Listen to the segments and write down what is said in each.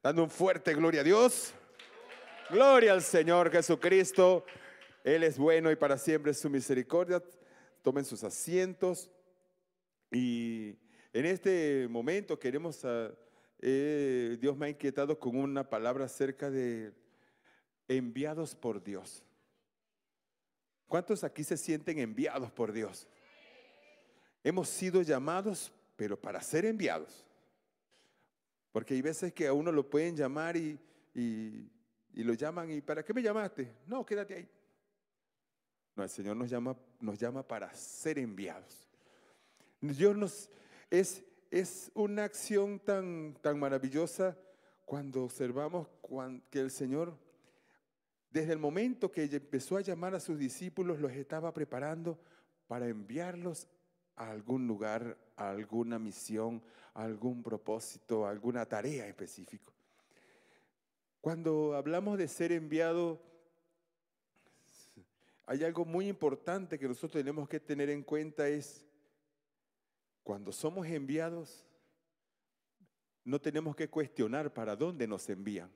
Dando un fuerte gloria a Dios. Gloria al Señor Jesucristo. Él es bueno y para siempre es su misericordia. Tomen sus asientos. Y en este momento queremos, Dios me ha inquietado con una palabra acerca de enviados por Dios. ¿Cuántos aquí se sienten enviados por Dios? Hemos sido llamados, pero para ser enviados. Porque hay veces que a uno lo pueden llamar y lo llaman y ¿para qué me llamaste? No, quédate ahí. No, el Señor nos llama para ser enviados. Es una acción tan maravillosa cuando observamos que el Señor, desde el momento que empezó a llamar a sus discípulos, los estaba preparando para enviarlos a algún lugar, a alguna misión, a algún propósito, a alguna tarea específica. Cuando hablamos de ser enviado, hay algo muy importante que nosotros tenemos que tener en cuenta es, cuando somos enviados, no tenemos que cuestionar para dónde nos envían.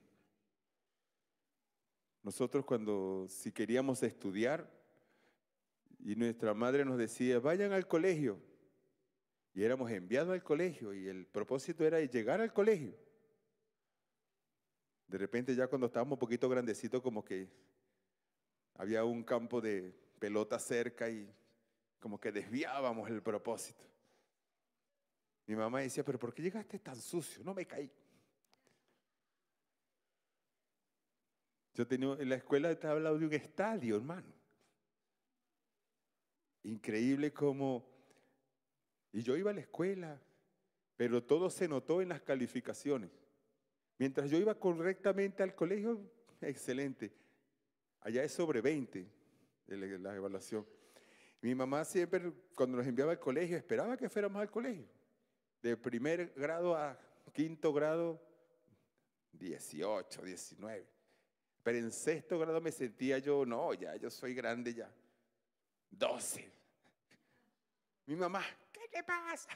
Nosotros si queríamos estudiar y nuestra madre nos decía, vayan al colegio, y éramos enviados al colegio y el propósito era llegar al colegio. De repente ya cuando estábamos un poquito grandecitos, como que había un campo de pelota cerca y como que desviábamos el propósito. Mi mamá decía, pero ¿por qué llegaste tan sucio? No me caí. En la escuela estaba hablando de un estadio, hermano. Increíble como... Y yo iba a la escuela, pero todo se notó en las calificaciones. Mientras yo iba correctamente al colegio, excelente. Allá es sobre 20 la evaluación. Mi mamá siempre, cuando nos enviaba al colegio, esperaba que fuéramos al colegio. De primer grado a quinto grado, 18, 19. Pero en sexto grado me sentía yo, no, ya yo soy grande ya. 12. Mi mamá, ¿qué te pasa?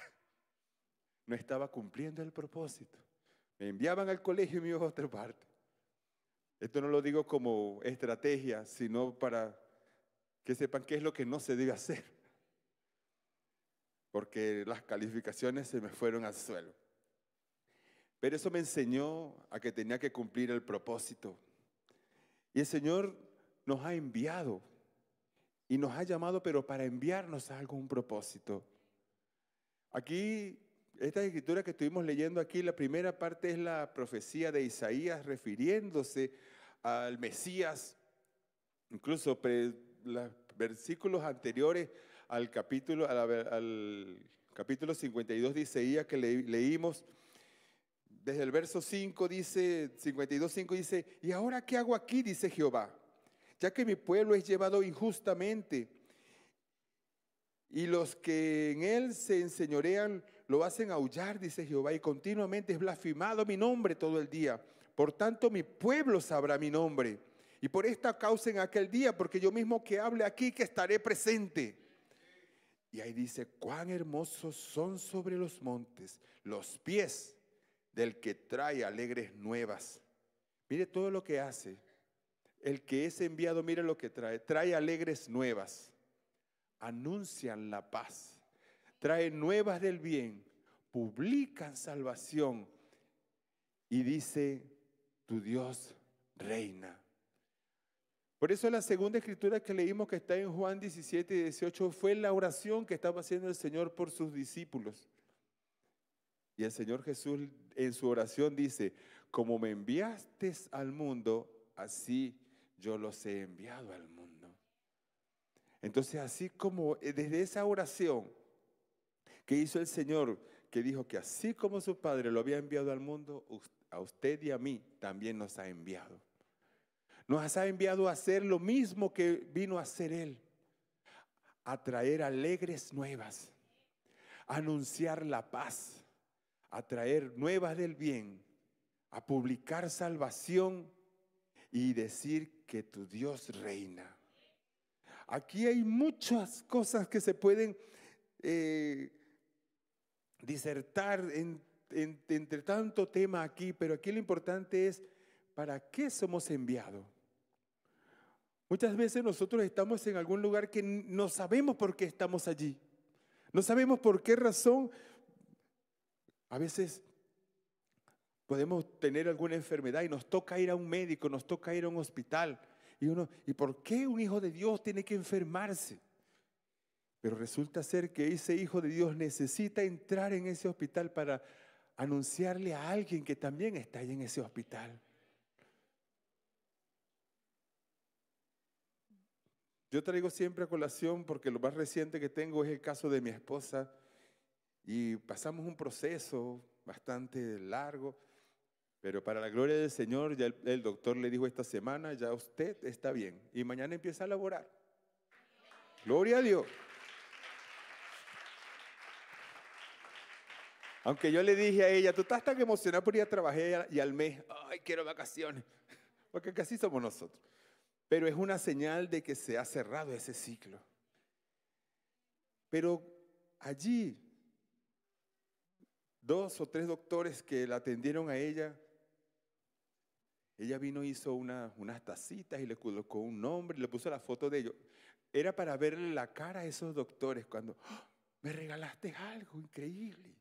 No estaba cumpliendo el propósito. Me enviaban al colegio y me iba a otra parte. Esto no lo digo como estrategia, sino para que sepan qué es lo que no se debe hacer. Porque las calificaciones se me fueron al suelo. Pero eso me enseñó a que tenía que cumplir el propósito. Y el Señor nos ha enviado y nos ha llamado, pero para enviarnos a algún propósito. Aquí, esta escritura que estuvimos leyendo aquí, la primera parte es la profecía de Isaías refiriéndose al Mesías. Incluso los versículos anteriores al capítulo 52 de Isaías que leímos, desde el verso 5 dice, 52:5 dice, ¿y ahora qué hago aquí? Dice Jehová, ya que mi pueblo es llevado injustamente y los que en él se enseñorean lo hacen aullar, dice Jehová, y continuamente es blasfemado mi nombre todo el día. Por tanto, mi pueblo sabrá mi nombre. Y por esta causa en aquel día, porque yo mismo que hable aquí, que estaré presente. Y ahí dice, cuán hermosos son sobre los montes los pies del que trae alegres nuevas. Mire todo lo que hace. El que es enviado, mire lo que trae. Trae alegres nuevas. Anuncian la paz. Traen nuevas del bien. Publican salvación. Y dice, tu Dios reina. Por eso la segunda escritura que leímos, que está en Juan 17 y 18, fue la oración que estaba haciendo el Señor por sus discípulos. Y el Señor Jesús en su oración dice, como me enviaste al mundo, así yo los he enviado al mundo. Entonces, así como desde esa oración que hizo el Señor, que dijo que así como su Padre lo había enviado al mundo, a usted y a mí también nos ha enviado. Nos ha enviado a hacer lo mismo que vino a hacer Él, a traer alegres nuevas, a anunciar la paz, a traer nuevas del bien, a publicar salvación y decir que tu Dios reina. Aquí hay muchas cosas que se pueden disertar en entre tanto tema aquí, pero aquí lo importante es, ¿para qué somos enviados? Muchas veces nosotros estamos en algún lugar que no sabemos por qué estamos allí. No sabemos por qué razón. A veces podemos tener alguna enfermedad y nos toca ir a un médico, nos toca ir a un hospital. ¿Y por qué un hijo de Dios tiene que enfermarse? Pero resulta ser que ese hijo de Dios necesita entrar en ese hospital para anunciarle a alguien que también está ahí en ese hospital. Yo traigo siempre a colación porque lo más reciente que tengo es el caso de mi esposa y pasamos un proceso bastante largo, pero para la gloria del Señor ya el doctor le dijo esta semana, ya usted está bien y mañana empieza a laborar. Gloria a Dios. Aunque yo le dije a ella, tú estás tan emocionada por ir a trabajar y al mes, ay, quiero vacaciones, porque casi somos nosotros. Pero es una señal de que se ha cerrado ese ciclo. Pero allí, 2 o 3 doctores que la atendieron a ella vino, hizo unas tacitas y le colocó un nombre y le puso la foto de ellos. Era para verle la cara a esos doctores cuando, ¡oh! Me regalaste algo increíble.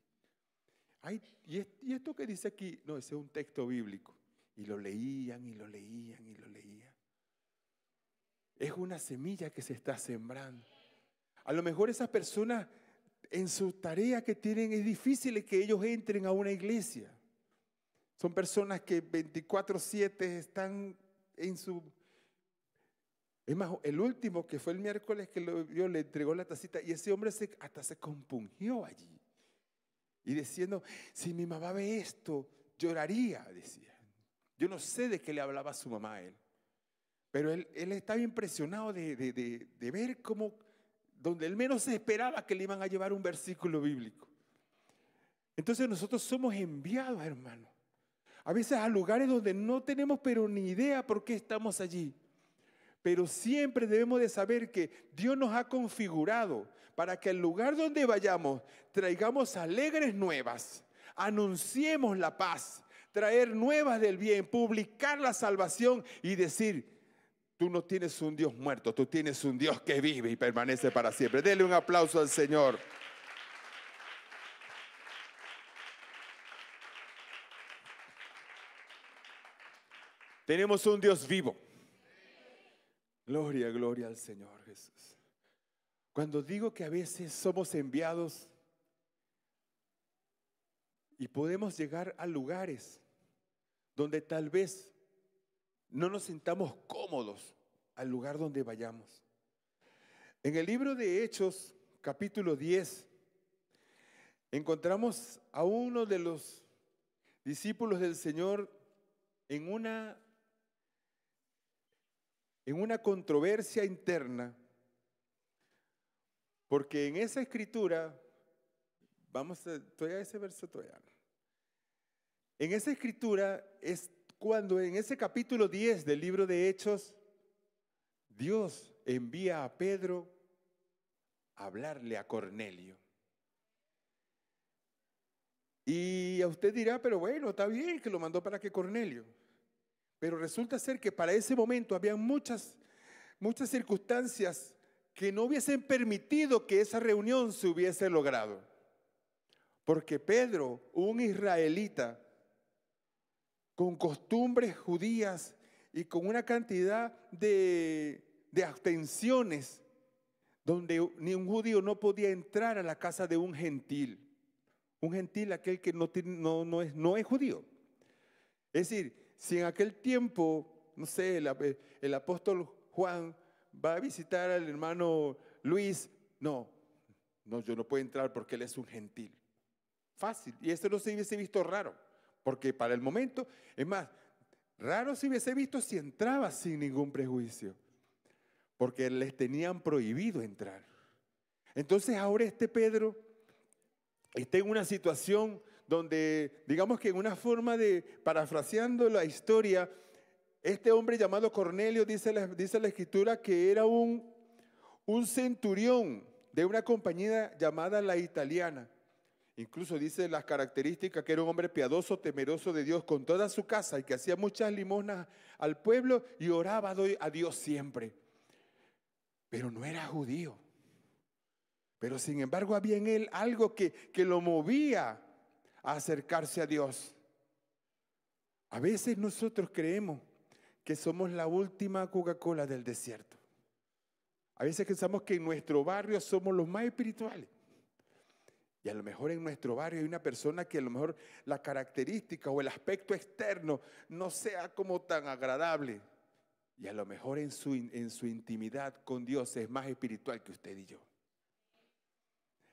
Ay, ¿y esto que dice aquí? No, ese es un texto bíblico. Y lo leían y lo leían y lo leían. Es una semilla que se está sembrando. A lo mejor esas personas en su tarea que tienen es difícil que ellos entren a una iglesia. Son personas que 24/7 están en su... Es más, el último que fue el miércoles que yo le entregó la tacita y ese hombre hasta se compungió allí. Y diciendo, si mi mamá ve esto, lloraría, decía. Yo no sé de qué le hablaba a su mamá a él. Pero él estaba impresionado de ver cómo, donde él menos se esperaba que le iban a llevar un versículo bíblico. Entonces nosotros somos enviados, hermano, a veces a lugares donde no tenemos pero ni idea por qué estamos allí. Pero siempre debemos de saber que Dios nos ha configurado para que al lugar donde vayamos traigamos alegres nuevas, anunciemos la paz, traer nuevas del bien, publicar la salvación y decir, tú no tienes un Dios muerto, tú tienes un Dios que vive y permanece para siempre. Dele un aplauso al Señor. Tenemos un Dios vivo. Gloria, gloria al Señor Jesús. Cuando digo que a veces somos enviados y podemos llegar a lugares donde tal vez no nos sintamos cómodos al lugar donde vayamos. En el libro de Hechos, capítulo 10, encontramos a uno de los discípulos del Señor en una controversia interna, porque en esa escritura, estoy a ese verso todavía. En esa escritura es cuando en ese capítulo 10 del libro de Hechos, Dios envía a Pedro a hablarle a Cornelio. Y a usted dirá, pero bueno, está bien que lo mandó para que Cornelio. Pero resulta ser que para ese momento había muchas circunstancias que no hubiesen permitido que esa reunión se hubiese logrado. Porque Pedro, un israelita, con costumbres judías y con una cantidad de abstenciones, donde ni un judío no podía entrar a la casa de un gentil. Un gentil, aquel que no es judío. Es decir, si en aquel tiempo, no sé, el apóstol Juan va a visitar al hermano Luis, no, yo no puedo entrar porque él es un gentil. Fácil, y esto no se hubiese visto raro, porque para el momento, es más, raro se hubiese visto si entraba sin ningún prejuicio, porque les tenían prohibido entrar. Entonces ahora este Pedro está en una situación donde, digamos que en una forma de, parafraseando la historia, este hombre llamado Cornelio, dice la escritura, que era un centurión de una compañía llamada La Italiana. Incluso dice las características que era un hombre piadoso, temeroso de Dios con toda su casa y que hacía muchas limosnas al pueblo y oraba a Dios siempre. Pero no era judío. Pero sin embargo había en él algo que lo movía a acercarse a Dios. A veces nosotros creemos que somos la última Coca-Cola del desierto. A veces pensamos que en nuestro barrio somos los más espirituales. Y a lo mejor en nuestro barrio hay una persona que a lo mejor la característica o el aspecto externo no sea como tan agradable. Y a lo mejor en su intimidad con Dios es más espiritual que usted y yo.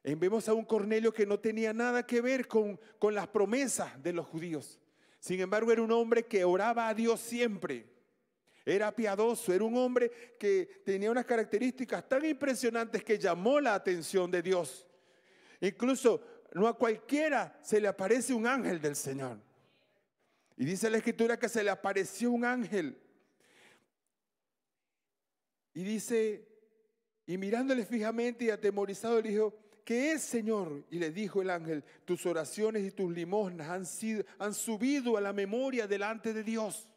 Vemos a un Cornelio que no tenía nada que ver con las promesas de los judíos. Sin embargo, era un hombre que oraba a Dios siempre. Era piadoso, era un hombre que tenía unas características tan impresionantes que llamó la atención de Dios. Incluso no a cualquiera se le aparece un ángel del Señor. Y dice la Escritura que se le apareció un ángel. Y dice, y mirándole fijamente y atemorizado le dijo, ¿qué es, Señor? Y le dijo el ángel, tus oraciones y tus limosnas han subido a la memoria delante de Dios.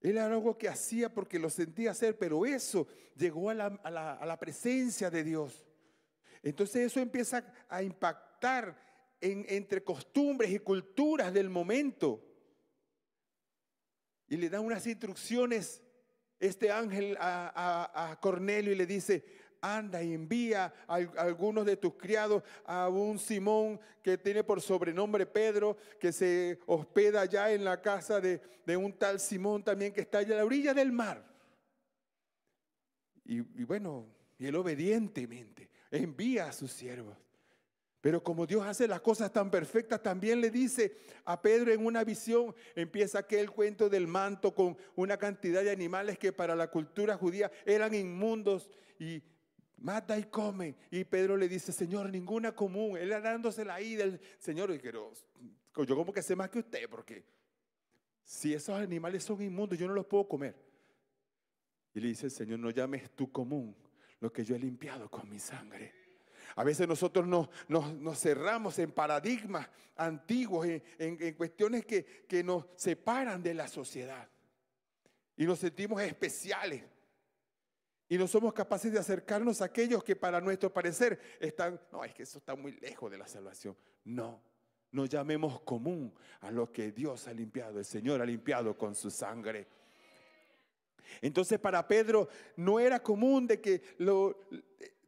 Él era algo que hacía porque lo sentía hacer, pero eso llegó a la presencia de Dios. Entonces eso empieza a impactar entre costumbres y culturas del momento. Y le da unas instrucciones este ángel a Cornelio y le dice, anda y envía a algunos de tus criados, a un Simón que tiene por sobrenombre Pedro, que se hospeda allá en la casa de un tal Simón también que está allá a la orilla del mar. Y bueno, y él obedientemente envía a sus siervos. Pero como Dios hace las cosas tan perfectas, también le dice a Pedro en una visión, empieza aquel cuento del manto con una cantidad de animales que para la cultura judía eran inmundos y mata y come. Y Pedro le dice, Señor, ninguna común. Él dándosela ahí del Señor. Y yo como que sé más que usted, porque si esos animales son inmundos, yo no los puedo comer. Y le dice el Señor, no llames tú común lo que yo he limpiado con mi sangre. A veces nosotros nos cerramos en paradigmas antiguos, en cuestiones que nos separan de la sociedad. Y nos sentimos especiales. Y no somos capaces de acercarnos a aquellos que para nuestro parecer están, no, es que eso está muy lejos de la salvación. No llamemos común a lo que Dios ha limpiado, el Señor ha limpiado con su sangre. Entonces para Pedro no era común de que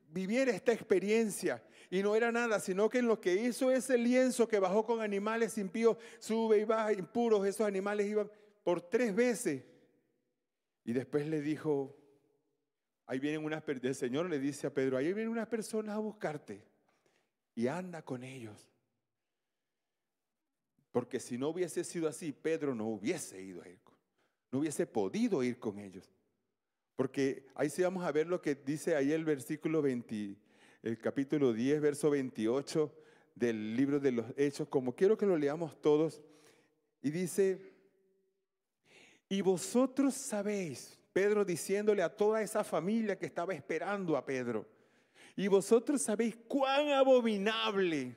viviera esta experiencia. Y no era nada, sino que en lo que hizo ese lienzo que bajó con animales impíos, sube y baja, impuros, esos animales iban por 3 veces. Y después le dijo, ahí vienen el Señor le dice a Pedro, ahí vienen unas personas a buscarte y anda con ellos. Porque si no hubiese sido así, Pedro no hubiese ido a ir, no hubiese podido ir con ellos. Porque ahí sí vamos a ver lo que dice ahí el versículo 20, el capítulo 10, verso 28 del libro de los Hechos, como quiero que lo leamos todos. Y dice, y vosotros sabéis, Pedro diciéndole a toda esa familia que estaba esperando a Pedro, y vosotros sabéis cuán abominable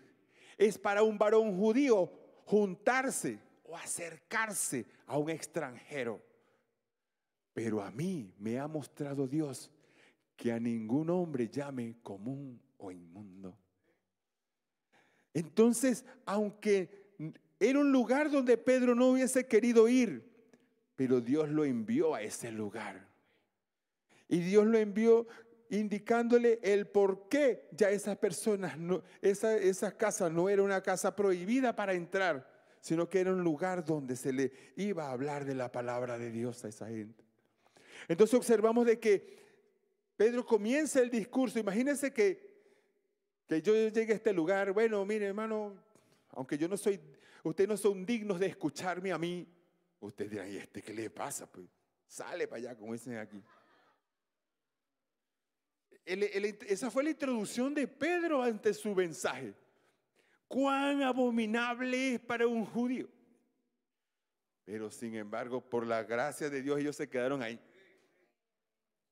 es para un varón judío juntarse o acercarse a un extranjero. Pero a mí me ha mostrado Dios que a ningún hombre llame común o inmundo. Entonces, aunque era un lugar donde Pedro no hubiese querido ir, pero Dios lo envió a ese lugar. Y Dios lo envió indicándole el por qué ya esas personas, esa casa no era una casa prohibida para entrar, sino que era un lugar donde se le iba a hablar de la palabra de Dios a esa gente. Entonces observamos de que Pedro comienza el discurso. Imagínense que yo llegue a este lugar. Bueno, mire hermano, aunque ustedes no son dignos de escucharme a mí. Ustedes dirán, ¿y este qué le pasa? Pues sale para allá, como dicen aquí. Esa fue la introducción de Pedro ante su mensaje. Cuán abominable es para un judío. Pero sin embargo, por la gracia de Dios, ellos se quedaron ahí.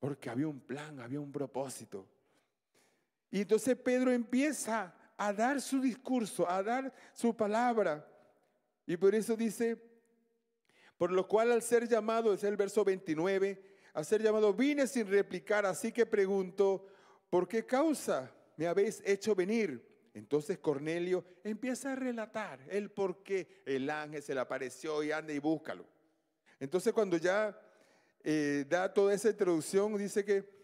Porque había un plan, había un propósito. Y entonces Pedro empieza a dar su discurso, a dar su palabra. Y por eso dice, por lo cual al ser llamado, es el verso 29, al ser llamado vine sin replicar, así que pregunto, ¿por qué causa me habéis hecho venir? Entonces Cornelio empieza a relatar el por qué el ángel se le apareció y anda y búscalo. Entonces cuando ya da toda esa introducción, dice que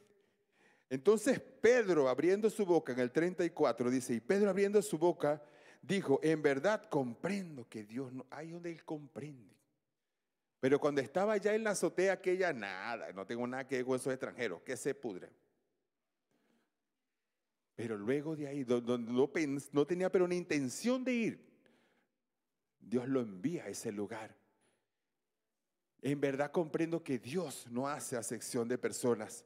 entonces Pedro abriendo su boca, en el 34 dice, y Pedro abriendo su boca dijo, en verdad comprendo que Dios no, ahí donde él comprende. Pero cuando estaba ya en la azotea aquella, nada, no tengo nada que ver con esos extranjeros, que se pudre. Pero luego de ahí, donde no tenía pero una intención de ir, Dios lo envía a ese lugar. En verdad comprendo que Dios no hace acepción de personas,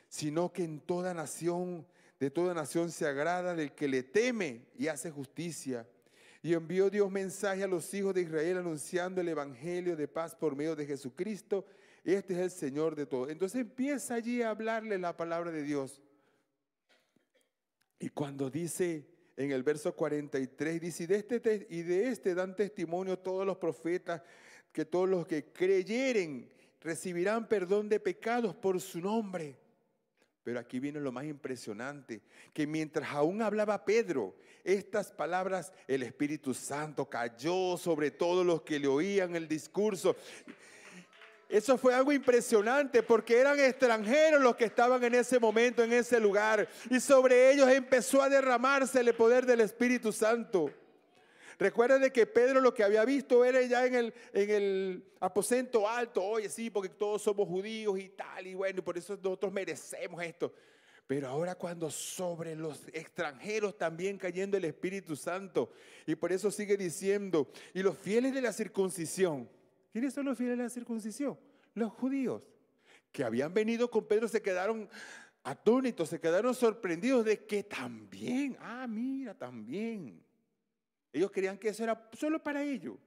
sino que en toda nación, de toda nación se agrada del que le teme y hace justicia. Y envió Dios mensaje a los hijos de Israel anunciando el evangelio de paz por medio de Jesucristo. Este es el Señor de todo. Entonces empieza allí a hablarle la palabra de Dios. Y cuando dice en el verso 43, dice, y de este dan testimonio todos los profetas, que todos los que creyeren recibirán perdón de pecados por su nombre. Pero aquí viene lo más impresionante, que mientras aún hablaba Pedro estas palabras, el Espíritu Santo cayó sobre todos los que le oían el discurso. Eso fue algo impresionante porque eran extranjeros los que estaban en ese momento, en ese lugar. Y sobre ellos empezó a derramarse el poder del Espíritu Santo. Recuerden de que Pedro lo que había visto era ya en el aposento alto. Oye, sí, porque todos somos judíos y tal. Y bueno, y por eso nosotros merecemos esto. Pero ahora cuando sobre los extranjeros también cayendo el Espíritu Santo. Y por eso sigue diciendo, y los fieles de la circuncisión. ¿Quiénes son los fieles de la circuncisión? Los judíos, que habían venido con Pedro, se quedaron atónitos, se quedaron sorprendidos de que también, mira, también. Ellos creían que eso era solo para ellos.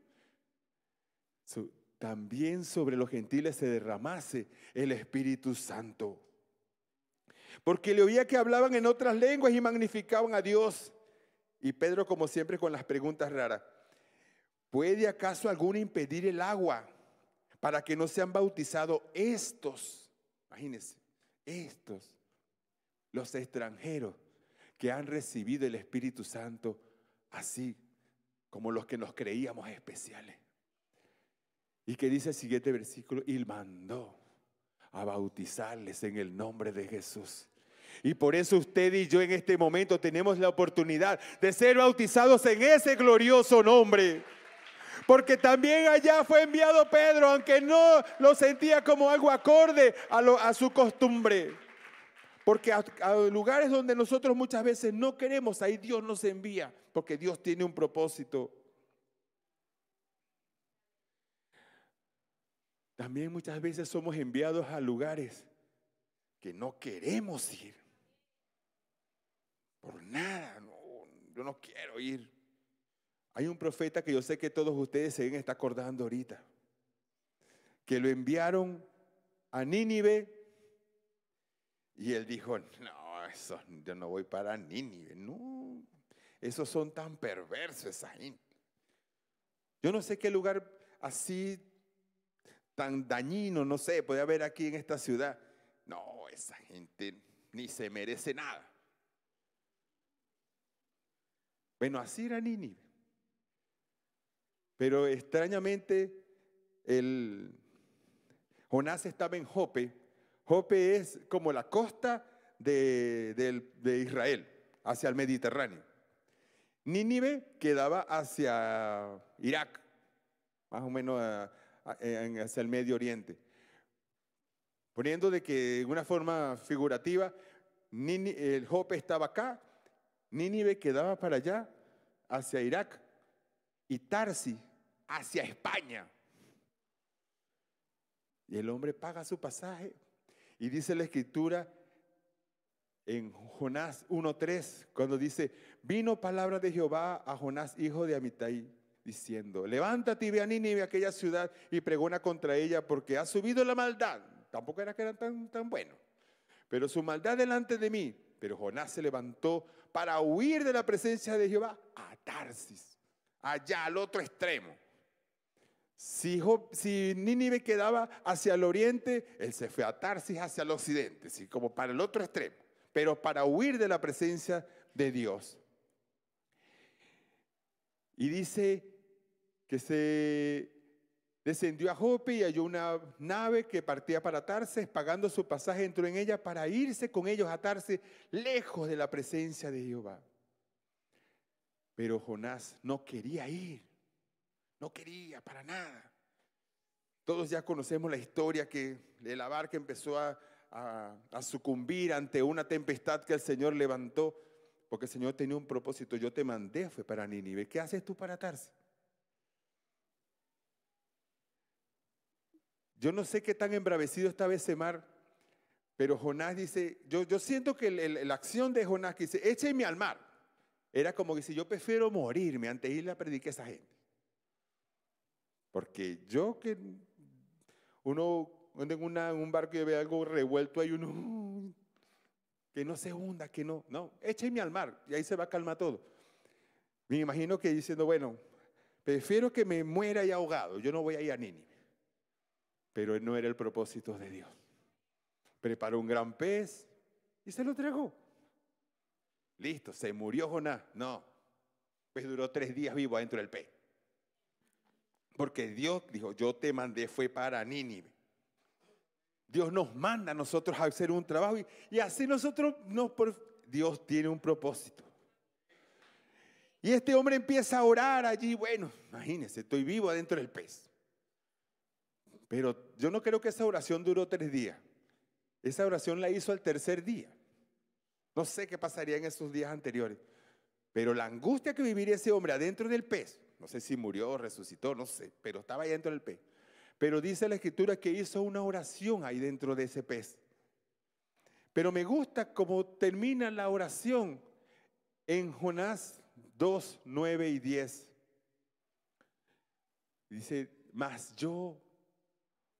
También sobre los gentiles se derramase el Espíritu Santo. Porque le oía que hablaban en otras lenguas y magnificaban a Dios. Y Pedro, como siempre, con las preguntas raras. ¿Puede acaso alguno impedir el agua para que no sean bautizados estos? Imagínense, estos, los extranjeros que han recibido el Espíritu Santo, así como los que nos creíamos especiales. Y que dice el siguiente versículo, y mandó a bautizarles en el nombre de Jesús. Y por eso usted y yo en este momento tenemos la oportunidad de ser bautizados en ese glorioso nombre. Porque también allá fue enviado Pedro, aunque no lo sentía como algo acorde a su costumbre. Porque a lugares donde nosotros muchas veces no queremos, ahí Dios nos envía, porque Dios tiene un propósito. También muchas veces somos enviados a lugares que no queremos ir. Por nada, no, yo no quiero ir. Hay un profeta que yo sé que todos ustedes se deben estar acordando ahorita, que lo enviaron a Nínive y él dijo, no, yo no voy para Nínive, no, esos son tan perversos esa gente. Yo no sé qué lugar así tan dañino, no sé, puede haber aquí en esta ciudad. No, esa gente ni se merece nada. Bueno, así era Nínive. Pero extrañamente Jonás estaba en Jope. Jope es como la costa de Israel, hacia el Mediterráneo. Nínive quedaba hacia Irak, más o menos hacia el Medio Oriente. Poniendo de que de una forma figurativa, el Jope estaba acá, Nínive quedaba para allá, hacia Irak, y Tarsis hacia España. Y el hombre paga su pasaje. Y dice la Escritura en Jonás 1:3, cuando dice, vino palabra de Jehová a Jonás, hijo de Amitai, diciendo, levántate y ve a Nínive, aquella ciudad, y pregona contra ella, porque ha subido la maldad. Tampoco era que eran tan buenos, pero su maldad delante de mí. Pero Jonás se levantó para huir de la presencia de Jehová a Tarsis, allá al otro extremo. Si Nínive quedaba hacia el oriente, él se fue a Tarsis hacia el occidente, así como para el otro extremo, pero para huir de la presencia de Dios. Y dice que se descendió a Jope y halló una nave que partía para Tarsis, pagando su pasaje entró en ella para irse con ellos a Tarsis, lejos de la presencia de Jehová. Pero Jonás no quería ir, no quería para nada. Todos ya conocemos la historia que la barca empezó a sucumbir ante una tempestad que el Señor levantó, porque el Señor tenía un propósito. Yo te mandé, fue para Nínive. ¿Qué haces tú para Tarsis? Yo no sé qué tan embravecido estaba ese mar, pero Jonás dice, yo siento que la acción de Jonás que dice, échenme al mar, era como que si yo prefiero morirme antes de ir a predicar a esa gente. Porque uno anda en un barco y ve algo revuelto, hay uno que no se hunda, que no, échenme al mar y ahí se va a calmar todo. Me imagino que diciendo, bueno, prefiero que me muera y ahogado, yo no voy a ir a Nínive. Pero no era el propósito de Dios. Preparó un gran pez y se lo tragó. Listo, se murió Jonás. No, pues duró 3 días vivo adentro del pez. Porque Dios dijo, yo te mandé, fue para Nínive. Dios nos manda a nosotros a hacer un trabajo y así nosotros, Dios tiene un propósito. Y este hombre empieza a orar allí, bueno, imagínense, estoy vivo adentro del pez. Pero yo no creo que esa oración duró 3 días. Esa oración la hizo al 3er día. No sé qué pasaría en esos días anteriores. Pero la angustia que viviría ese hombre adentro del pez, no sé si murió o resucitó, no sé, pero estaba ahí dentro del pez. Pero dice la Escritura que hizo una oración ahí dentro de ese pez. Pero me gusta cómo termina la oración en Jonás 2, 9 y 10. Dice, mas yo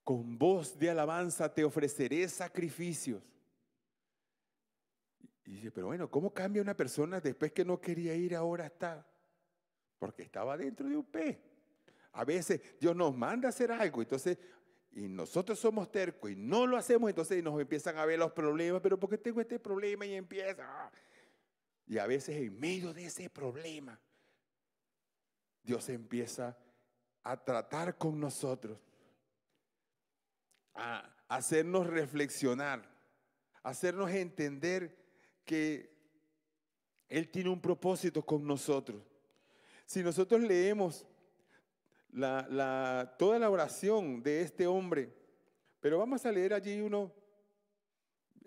con voz de alabanza te ofreceré sacrificios. Y dice, pero bueno, ¿cómo cambia una persona después que no quería ir, ahora está? Porque estaba dentro de un pez. A veces Dios nos manda a hacer algo, entonces, y nosotros somos tercos y no lo hacemos, entonces nos empiezan a ver los problemas, pero ¿por qué tengo este problema? Y empieza. Y a veces en medio de ese problema, Dios empieza a tratar con nosotros, a hacernos reflexionar, a hacernos entender que Él tiene un propósito con nosotros. Si nosotros leemos toda la oración de este hombre, pero vamos a leer allí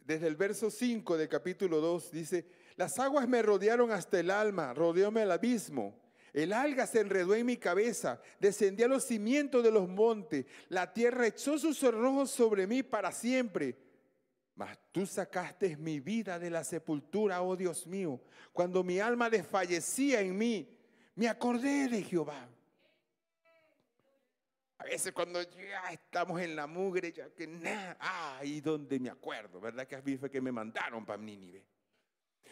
desde el verso 5 del capítulo 2, dice, las aguas me rodearon hasta el alma, rodeóme el abismo. El alga se enredó en mi cabeza, descendí a los cimientos de los montes, la tierra echó sus cerrojos sobre mí para siempre. Mas tú sacaste mi vida de la sepultura, oh Dios mío. Cuando mi alma desfallecía en mí, me acordé de Jehová. A veces cuando ya estamos en la mugre, ya que nada, ahí donde me acuerdo, ¿verdad? Que a mí fue que me mandaron para Nínive.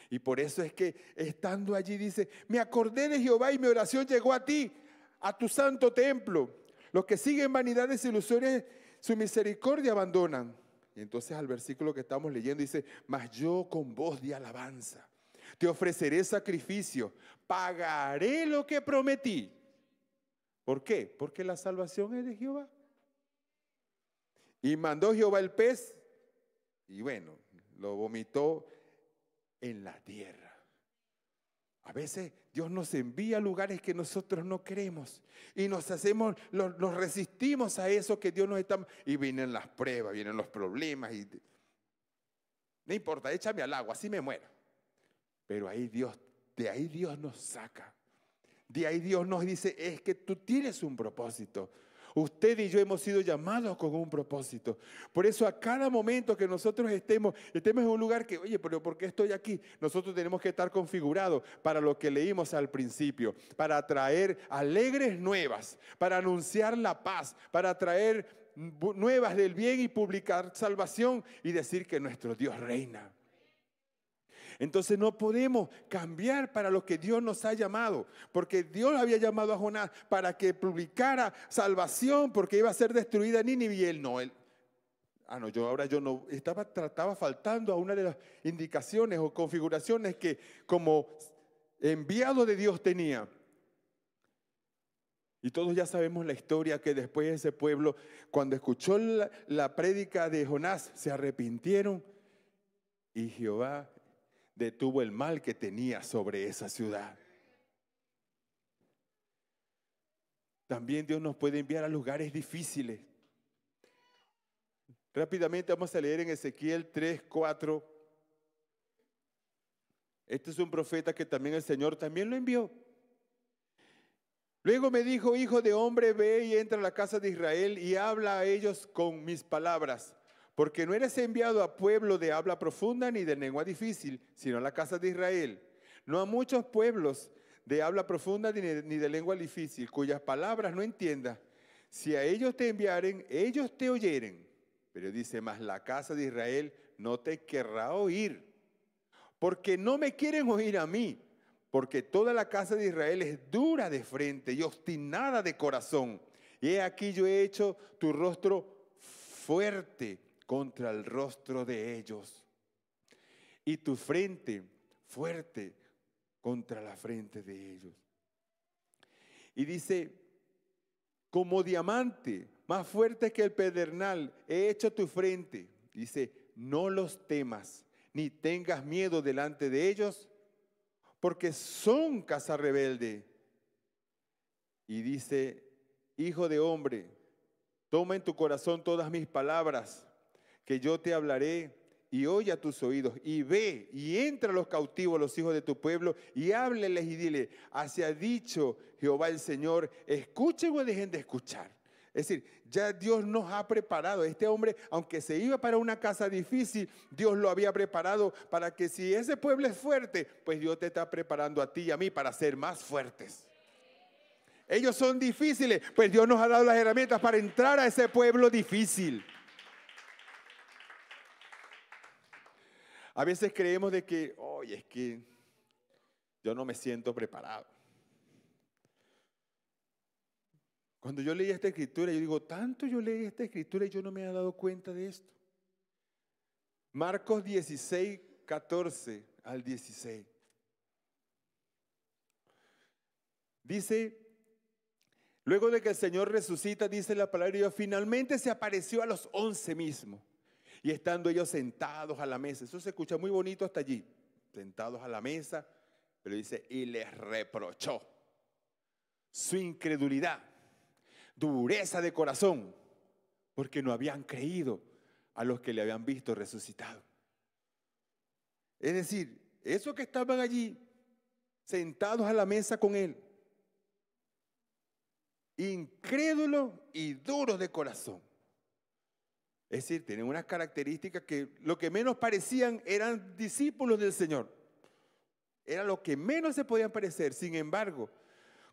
Y por eso es que estando allí dice, me acordé de Jehová y mi oración llegó a ti, a tu santo templo. Los que siguen vanidades ilusorias, su misericordia abandonan. Y entonces al versículo que estamos leyendo dice, mas yo con voz de alabanza te ofreceré sacrificio, pagaré lo que prometí. ¿Por qué? Porque la salvación es de Jehová. Y mandó Jehová el pez y bueno, lo vomitó en la tierra. A veces Dios nos envía a lugares que nosotros no queremos y nos resistimos a eso que Dios nos está. Y vienen las pruebas, vienen los problemas y no importa, échame al agua, así me muero. Pero de ahí Dios nos saca. De ahí Dios nos dice, es que tú tienes un propósito. Usted y yo hemos sido llamados con un propósito. Por eso a cada momento que nosotros estemos en un lugar que, oye, pero ¿por qué estoy aquí? Nosotros tenemos que estar configurados para lo que leímos al principio, para traer alegres nuevas, para anunciar la paz, para traer nuevas del bien y publicar salvación y decir que nuestro Dios reina. Entonces no podemos cambiar para lo que Dios nos ha llamado, porque Dios había llamado a Jonás para que publicara salvación, porque iba a ser destruida Nínive, y él no. Yo no, estaba faltando a una de las indicaciones o configuraciones que como enviado de Dios tenía. Y todos ya sabemos la historia, que después ese pueblo, cuando escuchó la prédica de Jonás, se arrepintieron y Jehová detuvo el mal que tenía sobre esa ciudad. También Dios nos puede enviar a lugares difíciles. Rápidamente vamos a leer en Ezequiel 3:4. Este es un profeta que también el Señor también lo envió. Luego me dijo: hijo de hombre, ve y entra a la casa de Israel y habla a ellos con mis palabras, porque no eres enviado a pueblo de habla profunda ni de lengua difícil, sino a la casa de Israel. No a muchos pueblos de habla profunda ni de lengua difícil, cuyas palabras no entiendas. Si a ellos te enviaren, ellos te oyeren. Pero dice: mas la casa de Israel no te querrá oír, porque no me quieren oír a mí. Porque toda la casa de Israel es dura de frente y obstinada de corazón. Y he aquí yo he hecho tu rostro fuerte contra el rostro de ellos, y tu frente fuerte contra la frente de ellos. Y dice: como diamante, más fuerte que el pedernal, he hecho tu frente. Dice: no los temas, ni tengas miedo delante de ellos, porque son casa rebelde. Y dice: hijo de hombre, toma en tu corazón todas mis palabras, que yo te hablaré, y oye a tus oídos, y ve y entra a los cautivos, los hijos de tu pueblo, y hábleles y dile: así ha dicho Jehová el Señor, escuchen o dejen de escuchar. Es decir, ya Dios nos ha preparado. Este hombre, aunque se iba para una casa difícil, Dios lo había preparado para que, si ese pueblo es fuerte, pues Dios te está preparando a ti y a mí para ser más fuertes. Ellos son difíciles, pues Dios nos ha dado las herramientas para entrar a ese pueblo difícil. A veces creemos de que, oye, es que yo no me siento preparado. Cuando yo leí esta escritura, yo digo: tanto yo leí esta escritura y yo no me he dado cuenta de esto. Marcos 16, 14 al 16. Dice: luego de que el Señor resucita, dice la palabra de Dios, finalmente se apareció a los 11 mismos. Y estando ellos sentados a la mesa, eso se escucha muy bonito hasta allí, sentados a la mesa, pero dice: y les reprochó su incredulidad, dureza de corazón, porque no habían creído a los que le habían visto resucitado. Es decir, esos que estaban allí sentados a la mesa con él, incrédulos y duros de corazón. Es decir, tienen unas características que lo que menos parecían eran discípulos del Señor. Era lo que menos se podían parecer. Sin embargo,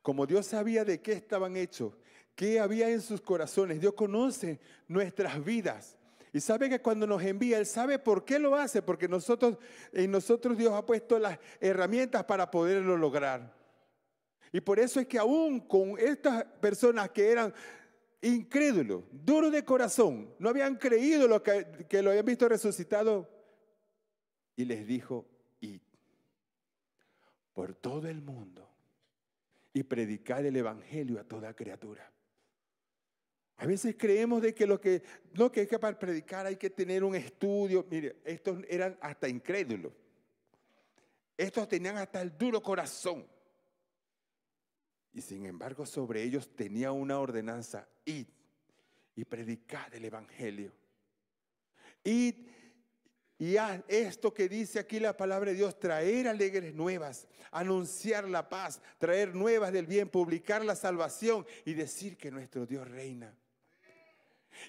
como Dios sabía de qué estaban hechos, qué había en sus corazones, Dios conoce nuestras vidas. Y sabe que cuando nos envía, Él sabe por qué lo hace, porque en nosotros Dios ha puesto las herramientas para poderlo lograr. Y por eso es que aún con estas personas que eran incrédulos, duros de corazón, no habían creído que lo habían visto resucitado, y les dijo: id por todo el mundo y predicar el evangelio a toda criatura. A veces creemos de que es que para predicar hay que tener un estudio. Mire, estos eran hasta incrédulos. Estos tenían hasta el duro corazón. Y sin embargo, sobre ellos tenía una ordenanza: id y predicad el evangelio. Id y haz esto que dice aquí la palabra de Dios: traer alegres nuevas, anunciar la paz, traer nuevas del bien, publicar la salvación y decir que nuestro Dios reina.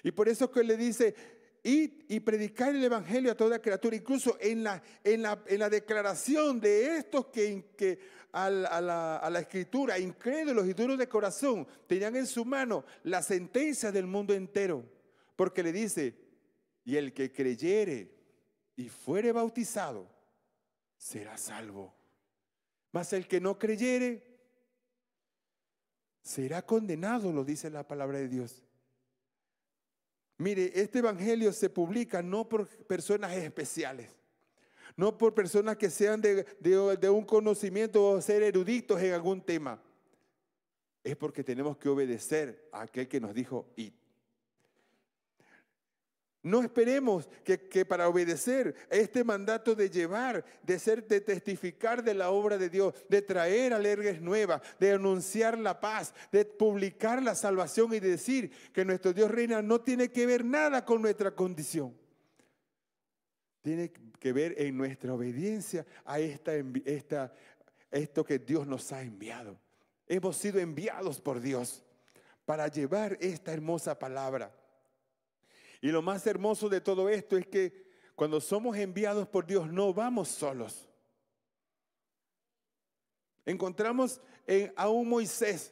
Y por eso que le dice: id y predicar el evangelio a toda criatura. Incluso en la declaración de estos que a la escritura, incrédulos y duros de corazón, tenían en su mano la sentencia del mundo entero. Porque le dice: y el que creyere y fuere bautizado será salvo. Mas el que no creyere será condenado, lo dice la palabra de Dios. Mire, este evangelio se publica no por personas especiales, no por personas que sean de un conocimiento o ser eruditos en algún tema. Es porque tenemos que obedecer a aquel que nos dijo, id. No esperemos que para obedecer este mandato de llevar, de testificar de la obra de Dios, de traer alegres nuevas, de anunciar la paz, de publicar la salvación y de decir que nuestro Dios reina, no tiene que ver nada con nuestra condición. Tiene que ver en nuestra obediencia a esto que Dios nos ha enviado. Hemos sido enviados por Dios para llevar esta hermosa palabra. Y lo más hermoso de todo esto es que cuando somos enviados por Dios no vamos solos. Encontramos a un Moisés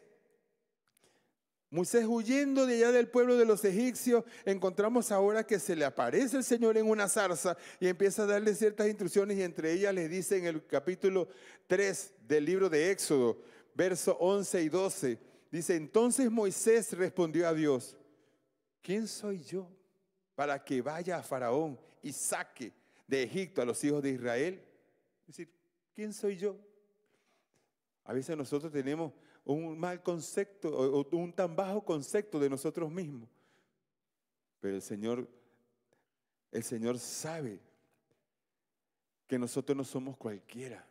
huyendo de allá del pueblo de los egipcios. Encontramos ahora que se le aparece el Señor en una zarza y empieza a darle ciertas instrucciones, y entre ellas les dice en el capítulo 3 del libro de Éxodo, versos 11 y 12, dice: entonces Moisés respondió a Dios: ¿quién soy yo para que vaya a Faraón y saque de Egipto a los hijos de Israel? Es decir, ¿quién soy yo? A veces nosotros tenemos un mal concepto o un tan bajo concepto de nosotros mismos. Pero el Señor sabe que nosotros no somos cualquiera.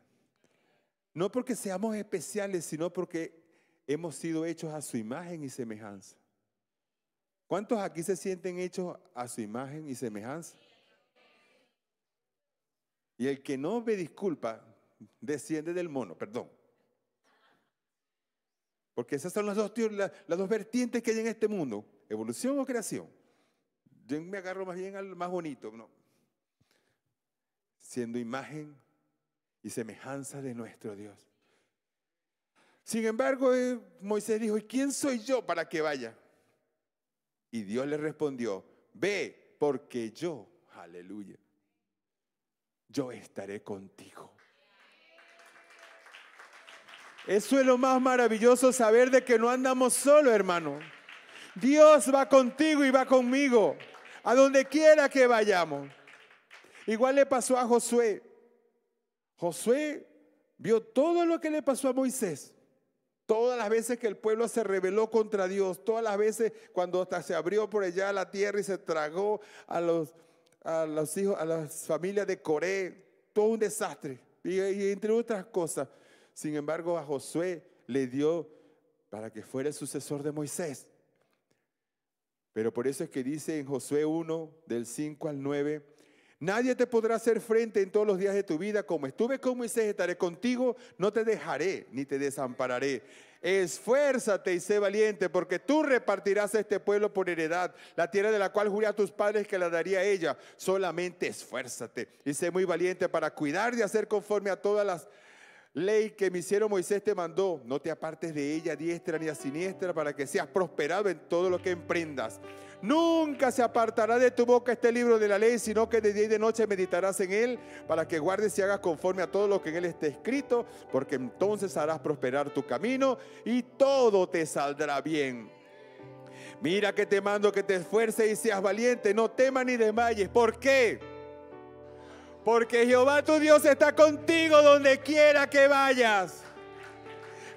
No porque seamos especiales, sino porque hemos sido hechos a su imagen y semejanza. ¿Cuántos aquí se sienten hechos a su imagen y semejanza? Y el que no me disculpa, desciende del mono, perdón. Porque esas son las dos vertientes que hay en este mundo: evolución o creación. Yo me agarro más bien al más bonito, ¿no? Siendo imagen y semejanza de nuestro Dios. Sin embargo, Moisés dijo: ¿y quién soy yo para que vaya? Y Dios le respondió: ve, porque yo, aleluya, yo estaré contigo. Eso es lo más maravilloso, saber de que no andamos solos, hermano. Dios va contigo y va conmigo, a donde quiera que vayamos. Igual le pasó a Josué. Josué vio todo lo que le pasó a Moisés. Todas las veces que el pueblo se rebeló contra Dios, todas las veces cuando hasta se abrió por allá la tierra y se tragó a los hijos, a las familias de Coré, todo un desastre, y entre otras cosas. Sin embargo, a Josué le dio para que fuera el sucesor de Moisés. Pero por eso es que dice en Josué 1, del 5 al 9, nadie te podrá hacer frente en todos los días de tu vida. Como estuve con Moisés, estaré contigo, no te dejaré ni te desampararé. Esfuérzate y sé valiente, porque tú repartirás a este pueblo por heredad, la tierra de la cual juré a tus padres que la daría a ella. Solamente esfuérzate y sé muy valiente para cuidar de hacer conforme a todas las ley que mi siervo Moisés te mandó. No te apartes de ella a diestra ni a siniestra, para que seas prosperado en todo lo que emprendas. Nunca se apartará de tu boca este libro de la ley, sino que de día y de noche meditarás en él, para que guardes y hagas conforme a todo lo que en él esté escrito, porque entonces harás prosperar tu camino y todo te saldrá bien. Mira que te mando que te esfuerces y seas valiente, no temas ni desmayes. ¿Por qué? Porque Jehová tu Dios está contigo donde quiera que vayas.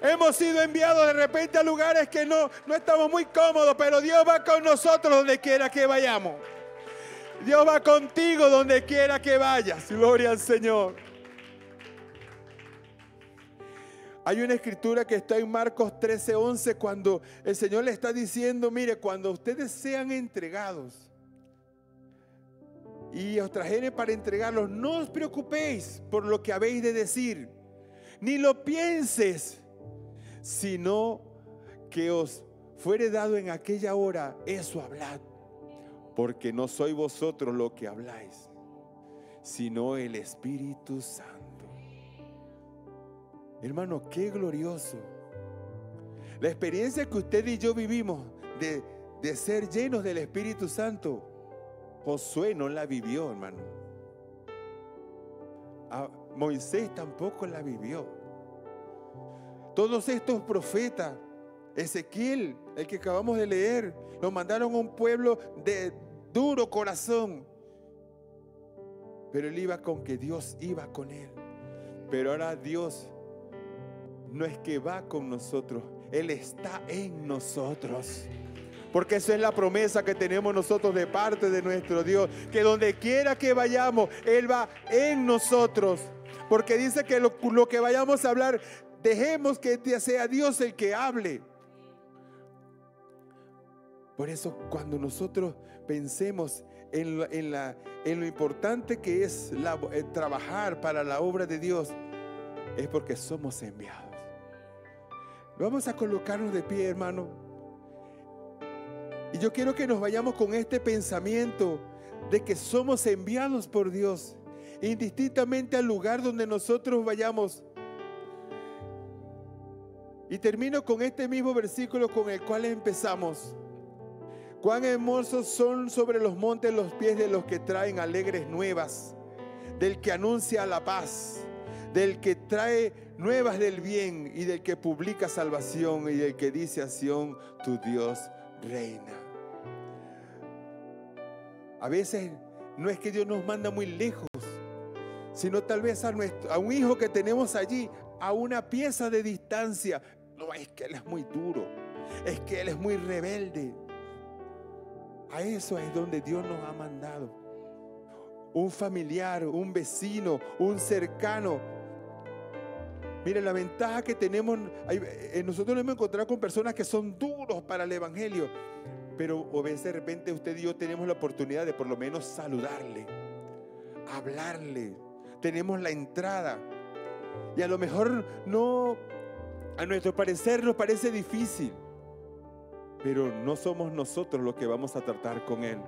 Hemos sido enviados de repente a lugares que no estamos muy cómodos, pero Dios va con nosotros donde quiera que vayamos. Dios va contigo donde quiera que vayas. Gloria al Señor. Hay una escritura que está en Marcos 13:11, cuando el Señor le está diciendo: mire, cuando ustedes sean entregados y os trajeren para entregarlos, no os preocupéis por lo que habéis de decir, ni lo pienses, sino que os fuere dado en aquella hora, eso hablad, porque no sois vosotros lo que habláis, sino el Espíritu Santo. Hermano, qué glorioso la experiencia que usted y yo vivimos de ser llenos del Espíritu Santo. Josué no la vivió, hermano. Moisés tampoco la vivió. Todos estos profetas, Ezequiel, el que acabamos de leer, lo mandaron a un pueblo de duro corazón. Pero él iba con que Dios iba con él. Pero ahora Dios no es que va con nosotros, Él está en nosotros. Porque esa es la promesa que tenemos nosotros de parte de nuestro Dios, que donde quiera que vayamos, Él va en nosotros. Porque dice que lo que vayamos a hablar, dejemos que sea Dios el que hable. Por eso cuando nosotros pensemos en lo importante que es trabajar para la obra de Dios, es porque somos enviados. Vamos a colocarnos de pie, hermano. Y yo quiero que nos vayamos con este pensamiento de que somos enviados por Dios, indistintamente al lugar donde nosotros vayamos. Y termino con este mismo versículo con el cual empezamos. Cuán hermosos son sobre los montes los pies de los que traen alegres nuevas, del que anuncia la paz, del que trae nuevas del bien y del que publica salvación y del que dice a Sión, tu Dios reina. A veces no es que Dios nos manda muy lejos, sino tal vez a un hijo que tenemos allí, a una pieza de distancia. No, es que él es muy duro, es que él es muy rebelde. A eso es donde Dios nos ha mandado. Un familiar, un vecino, un cercano. Mire, la ventaja que tenemos, nosotros nos hemos encontrado con personas que son duros para el evangelio, pero a veces de repente usted y yo tenemos la oportunidad de por lo menos saludarle, hablarle, tenemos la entrada. Y a lo mejor no, a nuestro parecer nos parece difícil, pero no somos nosotros los que vamos a tratar con Él.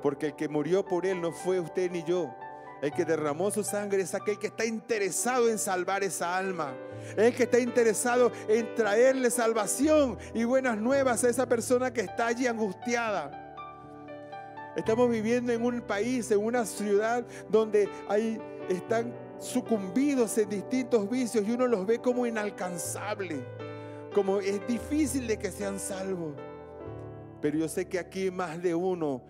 Porque el que murió por Él no fue usted ni yo. El que derramó su sangre es aquel que está interesado en salvar esa alma. El que está interesado en traerle salvación y buenas nuevas a esa persona que está allí angustiada. Estamos viviendo en un país, en una ciudad donde están sucumbidos en distintos vicios y uno los ve como inalcanzables, como es difícil de que sean salvos. Pero yo sé que aquí más de uno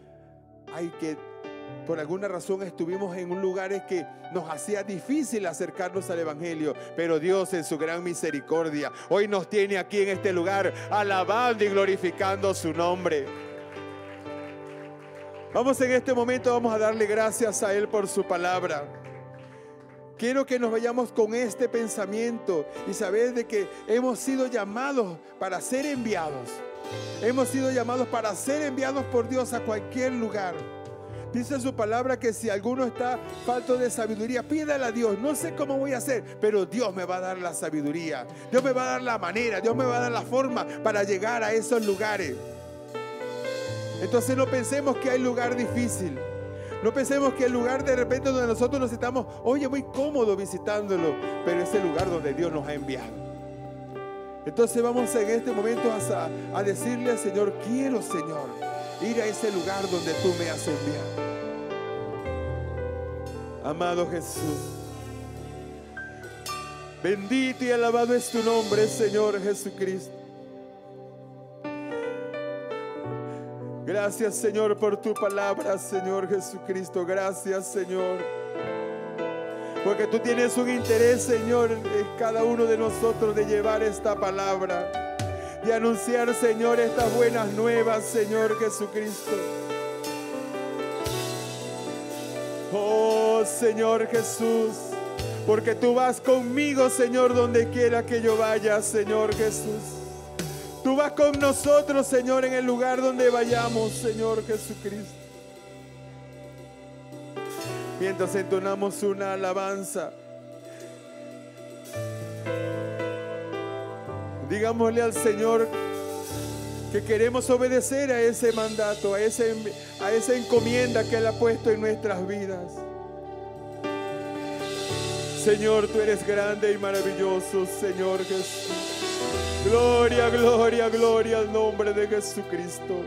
por alguna razón estuvimos en un lugar que nos hacía difícil acercarnos al evangelio, pero Dios en su gran misericordia hoy nos tiene aquí en este lugar alabando y glorificando su nombre. Vamos en este momento, vamos a darle gracias a Él por su palabra. Quiero que nos vayamos con este pensamiento y saber de que hemos sido llamados para ser enviados. Hemos sido llamados para ser enviados por Dios a cualquier lugar. Dice su palabra que si alguno está falto de sabiduría, pídale a Dios. No sé cómo voy a hacer, pero Dios me va a dar la sabiduría. Dios me va a dar la manera, Dios me va a dar la forma para llegar a esos lugares. Entonces no pensemos que hay lugar difícil. No pensemos que el lugar de repente donde nosotros nos estamos, muy cómodo visitándolo, pero es el lugar donde Dios nos ha enviado. Entonces vamos en este momento a decirle al Señor, quiero, Señor, ir a ese lugar donde tú me has enviado. Amado Jesús, bendito y alabado es tu nombre, Señor Jesucristo. Gracias, Señor, por tu palabra, Señor Jesucristo. Gracias, Señor, porque tú tienes un interés, Señor, en cada uno de nosotros de llevar esta palabra, de anunciar, Señor, estas buenas nuevas, Señor Jesucristo. Oh, Señor Jesús, porque tú vas conmigo, Señor, donde quiera que yo vaya, Señor Jesús. Tú vas con nosotros, Señor, en el lugar donde vayamos, Señor Jesucristo. Mientras entonamos una alabanza, digámosle al Señor que queremos obedecer a ese mandato, a esa encomienda que Él ha puesto en nuestras vidas. Señor, tú eres grande y maravilloso, Señor Jesús. Gloria, gloria, gloria al nombre de Jesucristo.